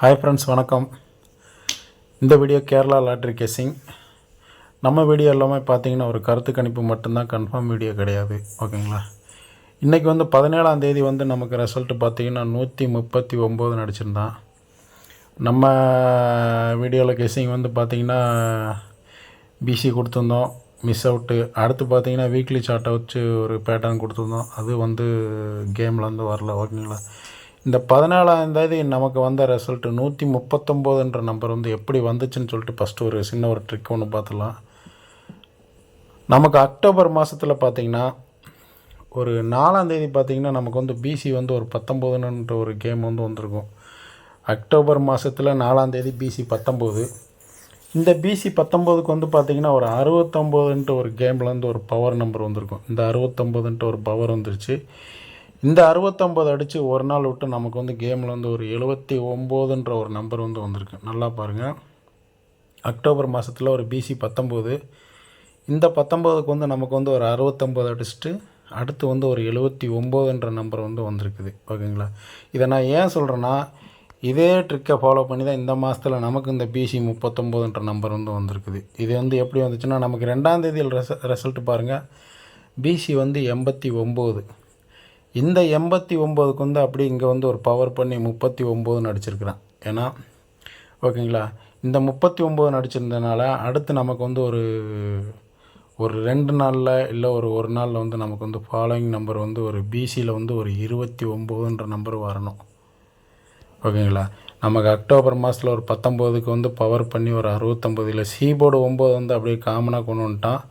Hi friends, வணக்கம். இந்த video Kerala lottery கேசிங். நம்ம வீடியோ எல்லாமே பார்த்தீங்கன்னா ஒரு கருத்து கணிப்பு மட்டும்தான், கன்ஃபார்ம் வீடியோ கிடையாது. ஓகேங்களா? இன்றைக்கி 17ஆம் தேதி நமக்கு ரிசல்ட்டு பார்த்தீங்கன்னா 139 நடிச்சிருந்தான். நம்ம வீடியோவில் கேசிங் பார்த்திங்கன்னா பிசி கொடுத்துருந்தோம், மிஸ் அவுட்டு. அடுத்து பார்த்தீங்கன்னா வீக்லி சார்ட்டை வச்சு ஒரு பேட்டர்ன் கொடுத்துருந்தோம், அது கேமில் வரல. ஓகேங்களா? இந்த 17ஆம் தேதி நமக்கு வந்த ரிசல்ட்டு 139என்ற நம்பர் எப்படி வந்துச்சுன்னு சொல்லிட்டு ஃபஸ்ட்டு ஒரு சின்ன ஒரு ட்ரிக் ஒன்று பார்த்துலாம். நமக்கு அக்டோபர் மாதத்தில் பார்த்திங்கன்னா ஒரு 4ஆம் தேதி பார்த்திங்கன்னா நமக்கு பிசி ஒரு 19ன்ற ஒரு கேம் வந்திருக்கும். அக்டோபர் மாதத்தில் 4ஆம் தேதி பிசி 19. இந்த பிசி 19க்கு பார்த்திங்கன்னா ஒரு 69ன்ற ஒரு கேம்லேருந்து ஒரு பவர் நம்பர் வந்திருக்கும். இந்த 69ன்ற ஒரு பவர் வந்துருச்சு. இந்த 69 அடித்து ஒரு நாள் விட்டு நமக்கு கேமில் ஒரு 79ன்ற ஒரு நம்பர் வந்திருக்கு. நல்லா பாருங்கள். அக்டோபர் மாதத்தில் ஒரு பிசி 19. இந்த 19க்கு நமக்கு ஒரு 69 அடிச்சுட்டு அடுத்து ஒரு 79ன்ற நம்பர் வந்திருக்குது. ஓகேங்களா? இதை நான் ஏன் சொல்கிறேன்னா, இதே ட்ரிக்கை ஃபாலோ பண்ணி தான் இந்த மாதத்தில் நமக்கு இந்த பிசி 39ன்ற நம்பர் வந்திருக்குது. இது எப்படி வந்துச்சுன்னா, நமக்கு 2ஆம் தேதியில் ரிசல்ட்டு பாருங்கள். பிசி 89. இந்த 89க்கு அப்படி இங்கே ஒரு பவர் பண்ணி 39 அடிச்சிருக்கிறான். ஏன்னா ஓகேங்களா, இந்த 39 அடிச்சிருந்ததுனால அடுத்து நமக்கு ஒரு 2 நாளில் இல்லை ஒரு நாளில் நமக்கு ஃபாலோயிங் நம்பர் ஒரு பிசியில் ஒரு 29ன்ற நம்பர் வரணும். ஓகேங்களா? நமக்கு அக்டோபர் மாதத்தில் ஒரு 19க்கு பவர் பண்ணி ஒரு 69, இல்லை சி போர்டு 9 அப்படியே காமனாக கொண்டு வந்துட்டான்.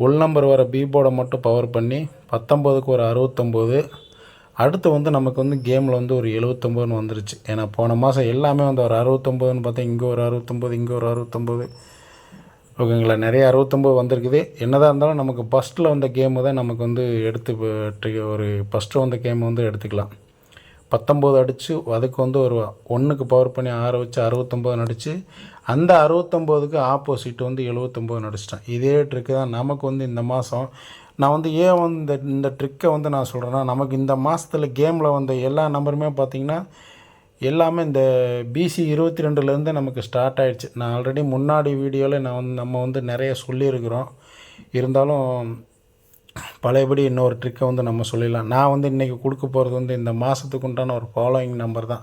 உள் நம்பர் வர பி போர்டை மட்டும் பவர் பண்ணி 19க்கு ஒரு 69. அடுத்து நமக்கு கேமில் ஒரு 79 வந்துருச்சு. ஏன்னா போன மாதம் எல்லாமே ஒரு 69ன்னு பார்த்தா இங்கே ஒரு 69, இங்கே ஒரு 69. ஓகேங்களா? நிறைய 69 வந்திருக்குது. என்னதான் இருந்தாலும் நமக்கு ஃபஸ்ட்டில் வந்த கேமு தான் நமக்கு எடுத்து ஒரு ஃபஸ்ட்டு வந்த கேம் எடுத்துக்கலாம். 19 அடித்து அதுக்கு ஒரு 1க்கு பவர் பண்ணி 6 வச்சு 69 அடித்து அந்த 69க்கு ஆப்போசிட் 79 நடிச்சிட்டேன். இதே ட்ரிக்கு தான் நமக்கு இந்த மாதம். நான் ஏன் இந்த ட்ரிக்கை நான் சொல்கிறேன்னா, நமக்கு இந்த மாதத்தில் கேமில் வந்த எல்லா நம்பருமே பார்த்திங்கன்னா எல்லாமே இந்த பிசி 22லேருந்து நமக்கு ஸ்டார்ட் ஆகிடுச்சு. நான் ஆல்ரெடி முன்னாடி வீடியோவில் நம்ம நிறைய சொல்லியிருக்கிறோம். இருந்தாலும் பழையபடி இன்னொரு ட்ரிக்கை நம்ம சொல்லிடலாம். நான் இன்றைக்கி கொடுக்க போகிறது இந்த மாதத்துக்கு உண்டான ஒரு ஃபாலோயிங் நம்பர் தான்.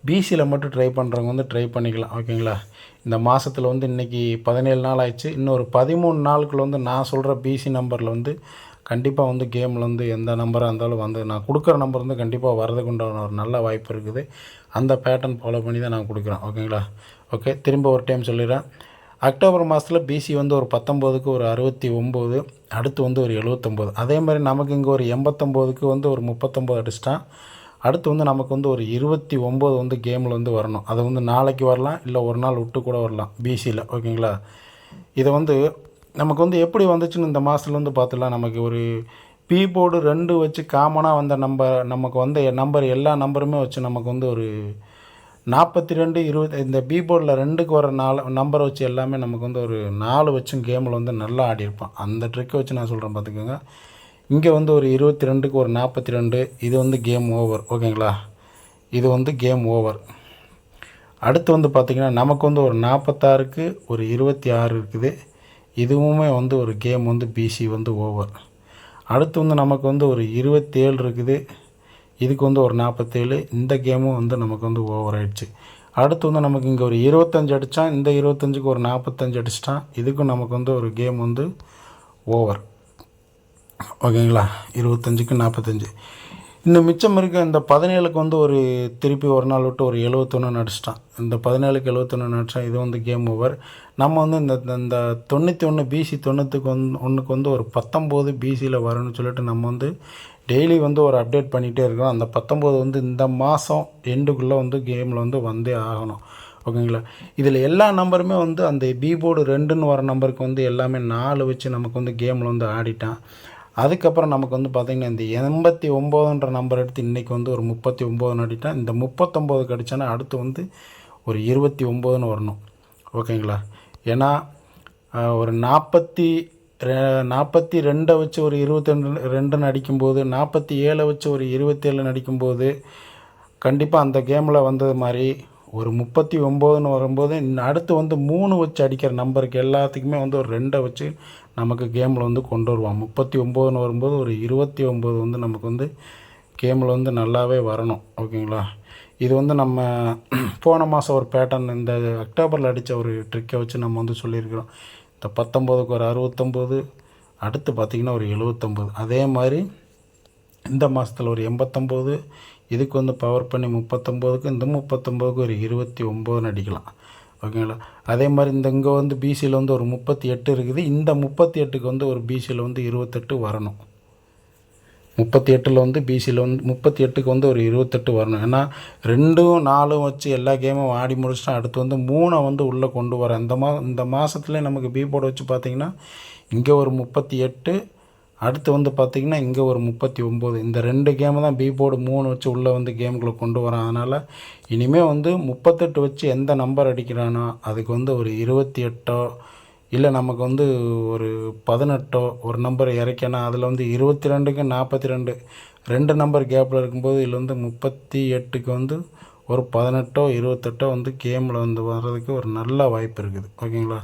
பிசியில் மட்டும் ட்ரை பண்ணுறவங்க ட்ரை பண்ணிக்கலாம். ஓகேங்களா? இந்த மாதத்தில் இன்றைக்கி 17 நாள் ஆயிடுச்சு. இன்னொரு 13 நாளுக்குள்ள நான் சொல்கிற பிசி நம்பரில் கண்டிப்பாக கேமில் எந்த நம்பராக இருந்தாலும் நான் கொடுக்குற நம்பர் கண்டிப்பாக வரதுக்கு உண்டான ஒரு நல்ல வாய்ப்பு இருக்குது. அந்த பேட்டர்ன் ஃபாலோ பண்ணி தான் நான் கொடுக்குறேன். ஓகேங்களா? ஓகே, திரும்ப ஒரு டைம் சொல்லிடுறேன். அக்டோபர் மாதத்தில் பிசி ஒரு 19க்கு ஒரு 69, அடுத்து ஒரு 79. அதே மாதிரி நமக்கு இங்கே ஒரு 89க்கு ஒரு 39 அடிச்சிட்டான். அடுத்து நமக்கு ஒரு 29 கேமில் வரணும். அது நாளைக்கு வரலாம், இல்லை ஒரு நாள் விட்டு கூட வரலாம் பிசியில். ஓகேங்களா? இதை நமக்கு எப்படி வந்துச்சுன்னு இந்த மாதத்தில் பார்த்துலாம். நமக்கு ஒரு பி போர்டு 2 வச்சு காமனாக வந்த நமக்கு நம்பர் எல்லா நம்பருமே வச்சு நமக்கு ஒரு 42, 20. இந்த பி போர்டில் 2க்கு வர 4 நம்பரை வச்சு எல்லாமே நமக்கு ஒரு 4 வச்சும் கேமில் நல்லா ஆடியிருப்பான். அந்த ட்ரிக்கை வச்சு நான் சொல்கிறேன், பார்த்துக்கோங்க. இங்கே ஒரு 22க்கு ஒரு 42. இது கேம் ஓவர். ஓகேங்களா? இது கேம் ஓவர். அடுத்து பார்த்திங்கன்னா நமக்கு ஒரு 46க்கு ஒரு 26 இருக்குது. இதுவுமே ஒரு கேம் பிசி ஓவர். அடுத்து நமக்கு ஒரு 27 இருக்குது. இதுக்கு ஒரு 47. இந்த கேமும் நமக்கு ஓவர் ஆகிடுச்சு. அடுத்து நமக்கு இங்கே ஒரு 25 அடித்தான். இந்த 25க்கு ஒரு 45 அடிச்சிட்டான். இதுக்கும் நமக்கு ஒரு கேம் ஓவர். ஓகேங்களா? 25க்கு 45. இந்த மிச்சம் இருக்க இந்த 17க்கு ஒரு திருப்பி ஒரு நாள் விட்டு ஒரு 71 நடிச்சிட்டான். இந்த 17க்கு 71 நடிச்சான். இது கேம் ஓவர். நம்ம இந்த 91 பிசி 91க்கு ஒரு 19 பிசியில் வரும்னு சொல்லிட்டு நம்ம டெய்லி ஒரு அப்டேட் பண்ணிகிட்டே இருக்கிறோம். அந்த 19 இந்த மாதம் எண்டுக்குள்ளே கேமில் வந்தே ஆகணும். ஓகேங்களா? இதில் எல்லா நம்பருமே அந்த பி போர்டு 2ன்னு வர நம்பருக்கு எல்லாமே 4 வச்சு நமக்கு கேமில் ஆடிட்டான். அதுக்கப்புறம் நமக்கு பார்த்திங்கன்னா இந்த 89ன்ற நம்பர் எடுத்து இன்றைக்கி ஒரு 39 அடிட்டான். இந்த 39க்கு அடித்தானா அடுத்து ஒரு 29ன்னு வரணும். ஓகேங்களா? ஏன்னா ஒரு 42 வச்சு ஒரு 22 அடிக்கும்போது, 47 வச்சு ஒரு 27 அடிக்கும்போது கண்டிப்பாக அந்த கேமில் வந்தது மாதிரி ஒரு 39ன்னு வரும்போது அடுத்து வந்து 3 வச்சு அடிக்கிற நம்பருக்கு எல்லாத்துக்குமே வந்து ஒரு 2 வச்சு நமக்கு கேமில் வந்து கொண்டு வருவான். 39ன்னு வரும்போது ஒரு 29 வந்து நமக்கு வந்து கேமில் வந்து நல்லாவே வரணும். ஓகேங்களா? இது வந்து நம்ம போன மாதம் ஒரு பேட்டர்ன் இந்த அக்டோபரில் அடித்த ஒரு ட்ரிக்கை வச்சு நம்ம வந்து சொல்லியிருக்கிறோம். இந்த 19க்கு ஒரு 69, அடுத்து பார்த்திங்கன்னா ஒரு 79. அதே மாதிரி இந்த மாதத்தில் ஒரு 89, இதுக்கு வந்து பவர் பண்ணி 39க்கு இந்த 39க்கு ஒரு 29ன்னு அடிக்கலாம். ஓகேங்களா? அதே மாதிரி இங்கே வந்து பிசியில் வந்து ஒரு 38 இருக்குது. இந்த 38க்கு வந்து ஒரு பிசியில் வந்து 28 வரணும். 38ல் வந்து பிசியில் வந்து 38க்கு வந்து ஒரு 28 வரணும். ஏன்னா 2ம் 4ம் வச்சு எல்லா கேமும் ஆடி முடிச்சுட்டா அடுத்து வந்து 3 வந்து உள்ளே கொண்டு வரேன். இந்த மாதத்துலேயே நமக்கு பி போர்டு வச்சு பார்த்திங்கன்னா இங்கே ஒரு 38, அடுத்து வந்து பார்த்திங்கன்னா இங்கே ஒரு 39. இந்த 2 கேமு தான் பி போர்டு 3 வச்சு உள்ளே வந்து கேமுக்குள்ளே கொண்டு வரான். அதனால் இனிமேல் வந்து 38 வச்சு எந்த நம்பர் அடிக்கிறானோ அதுக்கு வந்து ஒரு 28 இல்லை நமக்கு வந்து ஒரு 18 ஒரு நம்பர் இறக்கினா அதில் வந்து 22க்கு 42 2 நம்பர் கேப்பில் இருக்கும்போது இதில் வந்து 38க்கு வந்து ஒரு 18 28 வந்து கேமில் வந்து வர்றதுக்கு ஒரு நல்ல வாய்ப்பு இருக்குது. ஓகேங்களா?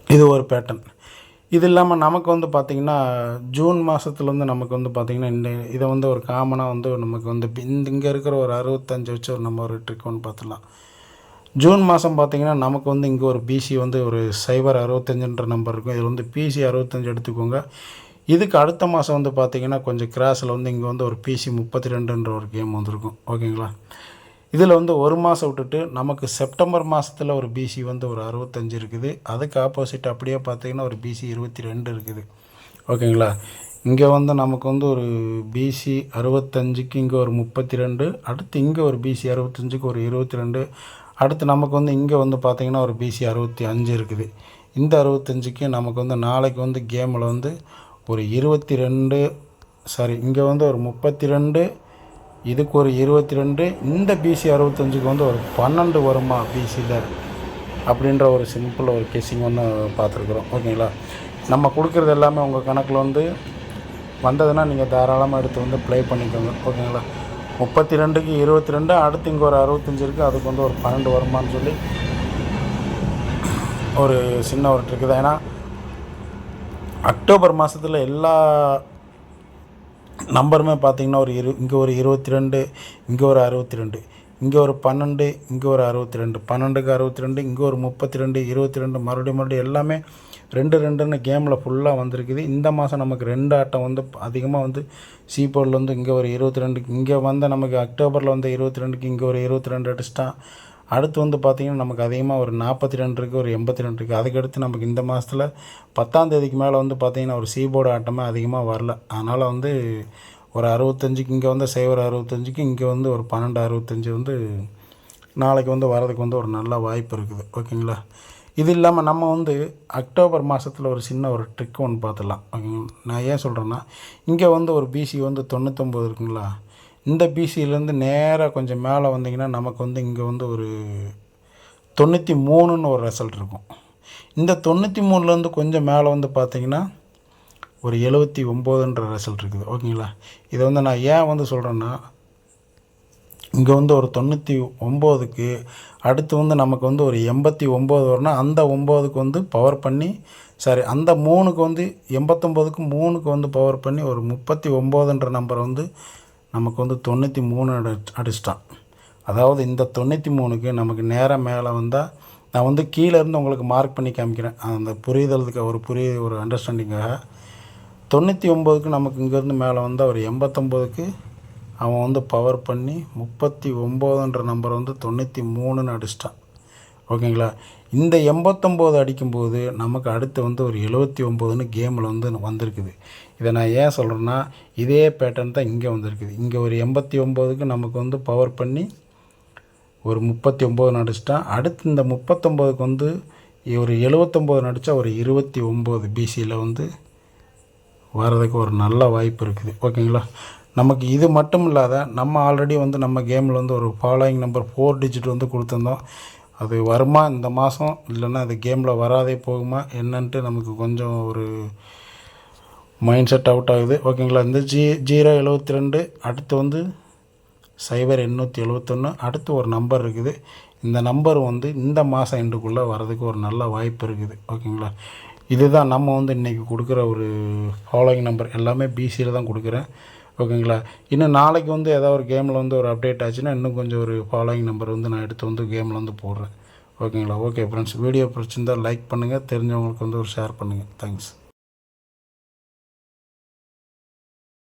இது ஒரு பேட்டர்ன். இது இல்லாமல் நமக்கு வந்து பார்த்திங்கன்னா ஜூன் மாதத்துல வந்து நமக்கு வந்து பார்த்திங்கன்னா இதை வந்து ஒரு காமனாக வந்து நமக்கு வந்து இங்கே இருக்கிற ஒரு 65 வச்சு ஒரு நம்ம ஒரு ட்ரிக் ஒன்று பார்த்துலாம். ஜூன் மாதம் பார்த்திங்கன்னா நமக்கு வந்து இங்கே ஒரு பிசி வந்து ஒரு 065ன்ற நம்பர் இருக்கும். இதில் வந்து பிசி 65 எடுத்துக்கோங்க. இதுக்கு அடுத்த மாதம் வந்து பார்த்திங்கன்னா கொஞ்சம் கிராஸில் வந்து இங்கே வந்து ஒரு பிசி 32ன்ற ஒரு கேம் வந்திருக்கும். ஓகேங்களா? இதில் வந்து ஒரு மாதம் விட்டுட்டு நமக்கு செப்டம்பர் மாதத்தில் ஒரு பிசி வந்து ஒரு 65 இருக்குது. அதுக்கு ஆப்போசிட் அப்படியே பார்த்திங்கன்னா ஒரு பிசி 22 இருக்குது. ஓகேங்களா? இங்கே வந்து நமக்கு வந்து ஒரு பிசி 65க்கு இங்கே ஒரு 32, அடுத்து இங்கே ஒரு பிசி 65க்கு ஒரு 22, அடுத்து நமக்கு வந்து இங்கே வந்து பார்த்திங்கன்னா ஒரு பிசி 65 இருக்குது. இந்த 65க்கு நமக்கு வந்து நாளைக்கு வந்து கேமில் வந்து ஒரு 22, இங்கே வந்து ஒரு 32, இதுக்கு ஒரு 22, இந்த பிசி 65க்கு வந்து ஒரு 12 வருமா பிசியில் அப்படின்ற ஒரு சிம்பிள் ஒரு கெஸ்ஸிங் ஒன்று பார்த்துருக்குறோம். ஓகேங்களா? நம்ம கொடுக்குறது எல்லாமே உங்கள் கணக்கில் வந்து வந்ததுன்னா நீங்கள் தாராளமாக எடுத்து வந்து ப்ளே பண்ணிக்கோங்க. ஓகேங்களா? 32க்கு 22, அடுத்து இங்கே ஒரு 65 இருக்குது, அதுக்கு வந்து ஒரு 12 வருமானு சொல்லி ஒரு சின்ன ஒரு ட்ரிக்கு தான். ஏன்னா அக்டோபர் மாதத்தில் எல்லா நம்பருமே பார்த்திங்கன்னா ஒரு இங்கே ஒரு 22, இங்கே ஒரு 62, இங்கே ஒரு 12, இங்கே ஒரு 62, 12க்கு 62, இங்கே ஒரு 32, 22, மறுபடியும் எல்லாமே 2 கேமில் ஃபுல்லாக வந்திருக்குது. இந்த மாதம் நமக்கு 2 ஆட்டம் வந்து அதிகமாக வந்து சி போர்டில் வந்து இங்கே ஒரு 22க்கு இங்கே வந்து நமக்கு அக்டோபரில் வந்து 22க்கு இங்கே ஒரு 22 அடிச்சிட்டான். அடுத்து வந்து பார்த்திங்கன்னா நமக்கு அதிகமாக ஒரு 42 இருக்குது, ஒரு 82 இருக்குது. அதுக்கடுத்து நமக்கு இந்த மாதத்தில் 10ஆம் தேதிக்கு மேலே வந்து பார்த்திங்கன்னா ஒரு சி போர்டு ஆட்டமே அதிகமாக வரல. அதனால் வந்து ஒரு 65க்கு இங்கே வந்து 065க்கு இங்கே வந்து ஒரு 1265 வந்து நாளைக்கு வந்து வரதுக்கு வந்து ஒரு நல்ல வாய்ப்பு இருக்குது. ஓகேங்களா? இது இல்லாமல் நம்ம வந்து அக்டோபர் மாதத்தில் ஒரு சின்ன ஒரு ட்ரிக் ஒன்று பார்த்துடலாம். ஓகேங்களா? நான் ஏன் சொல்கிறேன்னா இங்கே வந்து ஒரு பிசி வந்து 99 இருக்குங்களா, இந்த பிசியிலேருந்து நேராக கொஞ்சம் மேலே வந்திங்கன்னா நமக்கு வந்து இங்கே வந்து ஒரு 93ன்னு ஒரு ரிசல்ட் இருக்கும். இந்த 93லேருந்து கொஞ்சம் மேலே வந்து பார்த்திங்கன்னா ஒரு 79ன்ற ரிசல்ட் இருக்குது. ஓகேங்களா? இதை வந்து நான் ஏன் வந்து சொல்கிறேன்னா இங்கே வந்து ஒரு 99க்கு அடுத்து வந்து நமக்கு வந்து ஒரு 89 வரும்னா அந்த 9க்கு வந்து பவர் பண்ணி அந்த 3க்கு வந்து 89க்கு 3க்கு வந்து பவர் பண்ணி ஒரு 39ன்ற நம்பரை வந்து நமக்கு வந்து 93 அடிச்சிட்டான். அதாவது இந்த 93க்கு நமக்கு நேராக மேலே வந்தால் நான் வந்து கீழே இருந்து உங்களுக்கு மார்க் பண்ணி காமிக்கிறேன், அந்த புரிதலுக்கு ஒரு அண்டர்ஸ்டாண்டிங்காக. 99க்கு நமக்கு இங்கேருந்து மேலே வந்தால் ஒரு 89க்கு அவன் வந்து பவர் பண்ணி 39ன்ற நம்பரை வந்து 93ன்னு அடிச்சிட்டான். ஓகேங்களா? இந்த 89 அடிக்கும்போது நமக்கு அடுத்து வந்து ஒரு 79ன்னு கேமில் வந்து வந்திருக்குது. இதை நான் ஏன் சொல்கிறேன்னா இதே பேட்டர்ன் தான் இங்கே வந்திருக்குது. இங்கே ஒரு 89க்கு நமக்கு வந்து பவர் பண்ணி ஒரு 39 அடிச்சிட்டான். அடுத்து இந்த 39க்கு வந்து ஒரு 79 அடித்தா ஒரு 29 பிசியில் வந்து வர்றதுக்கு ஒரு நல்ல வாய்ப்பு இருக்குது. ஓகேங்களா? நமக்கு இது மட்டும் இல்லாத நம்ம ஆல்ரெடி வந்து நம்ம கேமில் வந்து ஒரு ஃபாலோயிங் நம்பர் 4 டிஜிட் வந்து கொடுத்துருந்தோம். அது வருமா இந்த மாதம், இல்லைன்னா அது கேமில் வராதே போகுமா என்னன்ட்டு நமக்கு கொஞ்சம் ஒரு மைண்ட் செட் அவுட் ஆகுது. ஓகேங்களா? இந்த 072, அடுத்து வந்து 0871. அடுத்து ஒரு நம்பர் இருக்குது. இந்த நம்பர் வந்து இந்த மாதம் எண்டுக்குள்ளே வரதுக்கு ஒரு நல்ல வாய்ப்பு இருக்குது. ஓகேங்களா? இதுதான் நம்ம வந்து இன்றைக்கி கொடுக்குற ஒரு ஃபாலோயிங் நம்பர். எல்லாமே பிசியில் தான் கொடுக்குறேன். ஓகேங்களா? இன்னும் நாளைக்கு வந்து ஏதாவது ஒரு கேமில் வந்து ஒரு அப்டேட் ஆச்சுன்னா இன்னும் கொஞ்சம் ஒரு ஃபாலோயிங் நம்பர் வந்து நான் எடுத்து வந்து கேமில் வந்து போடுறேன். ஓகேங்களா? ஓகே ஃப்ரெண்ட்ஸ், வீடியோ பிடிச்சிருந்தால் லைக் பண்ணுங்கள், தெரிஞ்சவங்களுக்கு வந்து ஒரு ஷேர் பண்ணுங்கள். தேங்க்ஸ்.